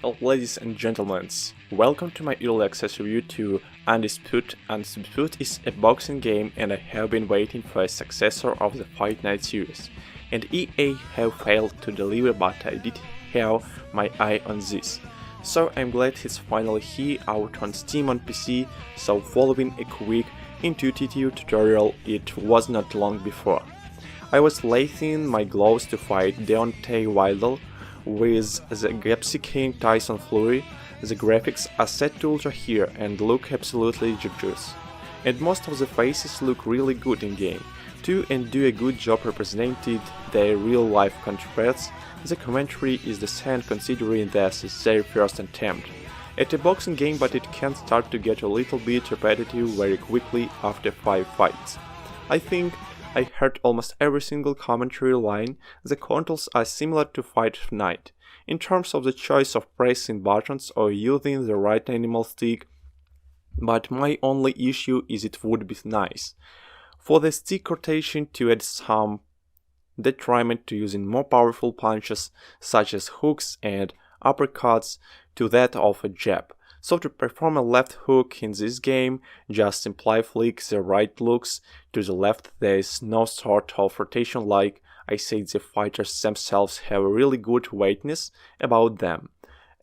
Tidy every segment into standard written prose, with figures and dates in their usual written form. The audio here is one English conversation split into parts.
Ladies and gentlemen, welcome to my early access review to Undisputed. Undisputed is a boxing game and I have been waiting for a successor of the Fight Night series. And EA have failed to deliver, but I did have my eye on this. So I'm glad it's finally here out on Steam on PC, so following a quick intuitive tutorial it was not long before. I was lacing my gloves to fight Deontay Wilder with the Gapsy King Tyson Fury. The graphics are set to ultra here and look absolutely gorgeous. And most of the faces look really good in game too and do a good job representing their real life counterparts. The commentary is the same considering this is their first attempt at a boxing game, but it can start to get a little bit repetitive very quickly after 5 fights. I think I heard almost every single commentary line. The controls are similar to Fight Night, in terms of the choice of pressing buttons or using the right animal stick, but my only issue is it would be nice for the stick rotation to add some detriment to using more powerful punches such as hooks and uppercuts to that of a jab. So to perform a left hook in this game, just simply flick the right looks to the left. There is no sort of rotation like I said. The fighters themselves have a really good weightness about them.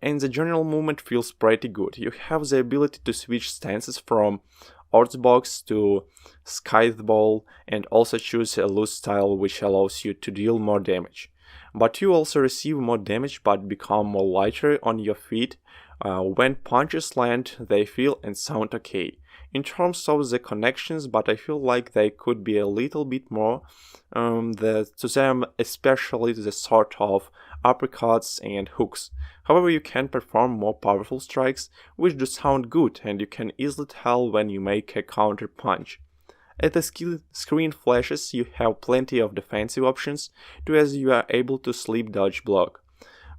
And the general movement feels pretty good. You have the ability to switch stances from orthbox to scytheball and also choose a loose style which allows you to deal more damage. But you also receive more damage but become more lighter on your feet. When punches land, they feel and sound okay. In terms of the connections, but I feel like they could be a little bit more to them, especially the sort of uppercuts and hooks. However, you can perform more powerful strikes, which do sound good, and you can easily tell when you make a counter punch. As the skill screen flashes, you have plenty of defensive options as you are able to sleep dodge block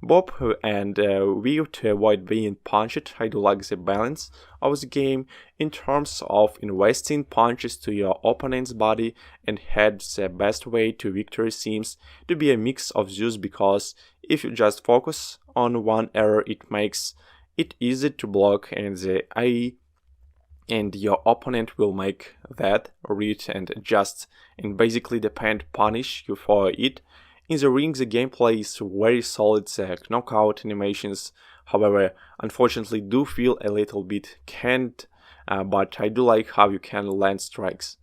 bob and weave to avoid being punched. I do like the balance of the game in terms of investing punches to your opponent's body and head. The best way to victory seems to be a mix of those, because if you just focus on one area it makes it easy to block and the AE, and your opponent will make that read and adjust and basically punish you for it. In the ring, the gameplay is very solid. The knockout animations, however, unfortunately do feel a little bit canned, but I do like how you can land strikes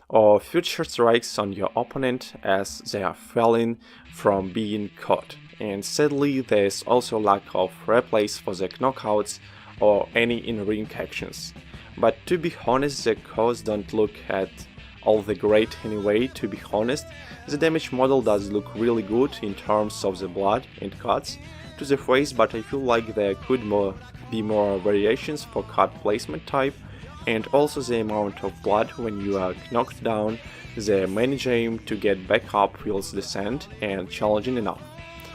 or future strikes on your opponent as they are falling from being caught. And sadly, there is also lack of replays for the knockouts or any in-ring actions. But to be honest, the codes don't look at all the great anyway. To be honest, the damage model does look really good in terms of the blood and cuts to the face, but I feel like there could be more variations for cut placement type and also the amount of blood when you are knocked down. The manage aim to get back up feels decent and challenging enough.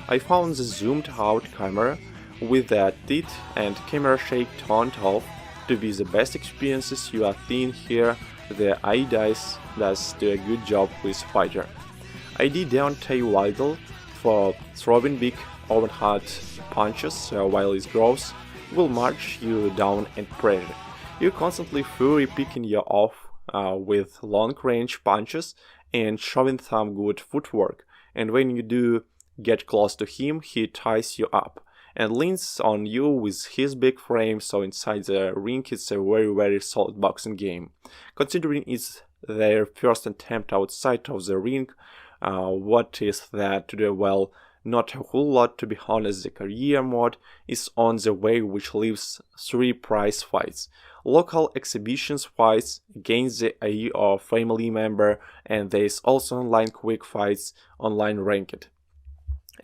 I found the zoomed out camera with the teeth and camera shake turned off to be the best experiences you are seeing here. The AI does do a good job with fighter. I did Deontay Wilder for throwing big overhand punches while his growth will march you down and pressure. You constantly fury picking you off with long range punches and showing some good footwork, and when you do get close to him he ties you up and leans on you with his big frame. So inside the ring it's a very solid boxing game. Considering it's their first attempt outside of the ring, what is that to do well? Not a whole lot, to be honest. The career mode is on the way, which leaves 3 prize fights: local exhibitions fights against the AI or family member, and there is also online quick fights, online ranked.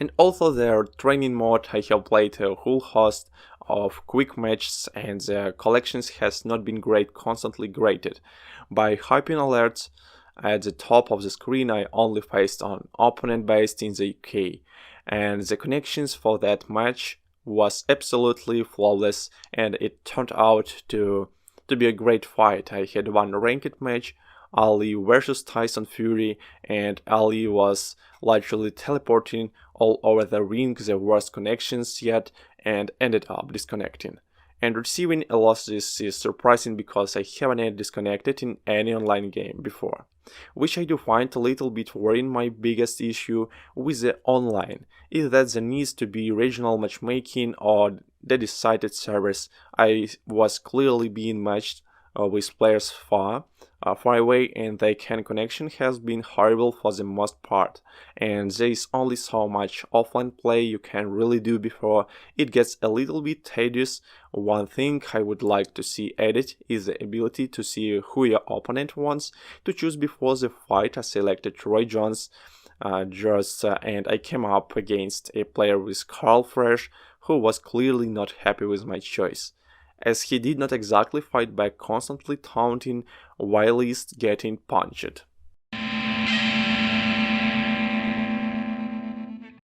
And also their training mode, I have played a whole host of quick matches and the collections has not been constantly graded by hyping alerts at the top of the screen. I only faced an opponent based in the UK, and the connections for that match was absolutely flawless and it turned out to be a great fight. I had one ranked match Ali versus Tyson Fury, and Ali was literally teleporting all over the ring, the worst connections yet, and ended up disconnecting. And receiving a loss is surprising because I haven't disconnected in any online game before, which I do find a little bit worrying. My biggest issue with the online is that there needs to be regional matchmaking or the decided servers. I was clearly being matched with players far away, and the can connection has been horrible for the most part, and there is only so much offline play you can really do before it gets a little bit tedious. One thing I would like to see added is the ability to see who your opponent wants to choose before the fight. I selected Roy Jones and I came up against a player with Carl Fresh who was clearly not happy with my choice, as he did not exactly fight back, constantly taunting while getting punched.